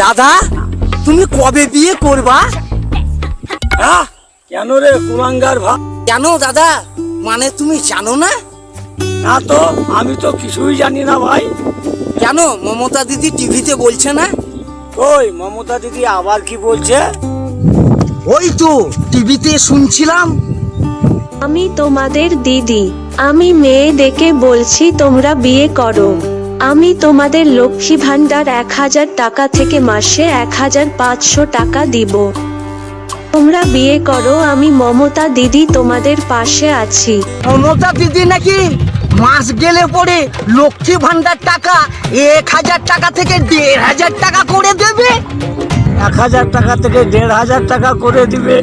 দাদা তুমি কবে বিয়ে করবা? হ্যাঁ, কেন রে কুলাঙ্গার ভাই? কেন দাদা, মানে তুমি জানো না? না তো, আমি তো কিছুই জানি না ভাই। কেন মমতা দিদি টিভিতে বলছে না? ওই মমতা দিদি আবার কি বলছে? ওই তো টিভিতে শুনছিলাম। আমি তোমাদের দিদি, আমি মেয়ে দেখে বলছি তোমরা বিয়ে করো। আমি তোমাদের লক্ষ্মী ভান্ডার 1000 টাকা থেকে মাসে 1500 টাকা দিব। তোমরা বিয়ে করো, আমি মমতা দিদি তোমাদের পাশে আছি। মমতা দিদি নাকি মাস গেলে পরে লক্ষ্মী ভান্ডার টাকা 1000 টাকা থেকে 1500 টাকা করে দেবে। 1000 টাকা থেকে 1500 টাকা করে দিবে,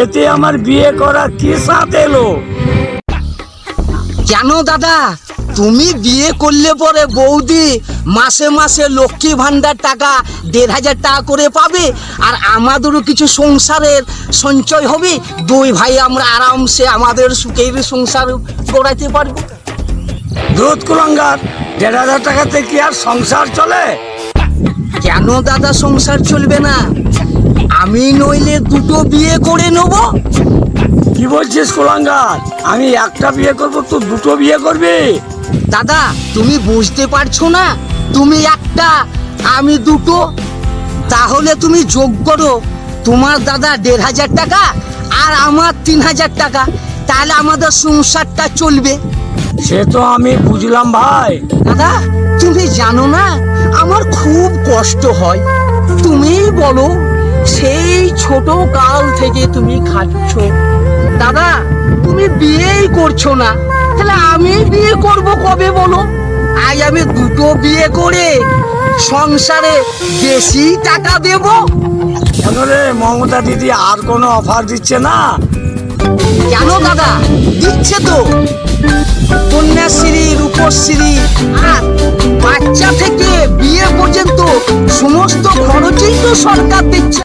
এতে আমার বিয়ে করা কি সাথ এলো? কেন দাদা, তুমি বিয়ে করলে পরে বৌদি মাসে মাসে লক্ষ্মী ভান্ডার টাকা 1500 টাকা করে পাবে, আর আমাদেরও কিছু সংসারের সঞ্চয় হবে। দুই ভাই আমরা আরামসে আমাদের সুখের সংসার গড়াইতে পারবো। দুধ কুলাঙ্গার, 1500 টাকাতে কি আর সংসার চলে? কেন দাদা সংসার চলবে না? আমি নইলে দুটো বিয়ে করে নেব। কি বলছিস কুলাঙ্গার? আমি একটা বিয়ে করব, তুই দুটো বিয়ে করবি? দাদা তুমি বুঝতে পারছো না? তুমি একটা আমি দুটো, তাহলে তুমি যোগ করো। তোমার দাদা 1500 টাকা আর আমার 3000 টাকা, তাহলে আমাদের সংসারটা চলবে। সে তো আমি বুঝলাম ভাই। দাদা তুমি জানো না আমার খুব কষ্ট হয়। তুমিই বলো, সেই ছোট কাল থেকে তুমি খাচ্ছ। দাদা তুমি বিয়েই করছো না, তাহলে আমি বিয়ে করব কবে বলো? আজ আমি দুটো বিয়ে করে সংসারে বেশি টাকা দেব। কেন রে, মমতা দিদি আর কোনো অফার দিচ্ছে না? কেন দাদা, দিচ্ছে তো। কন্যাশ্রী, রূপশ্রী আর বাচ্চা থেকে বিয়ে পর্যন্ত সমস্ত খরচই তো সরকার দিচ্ছে।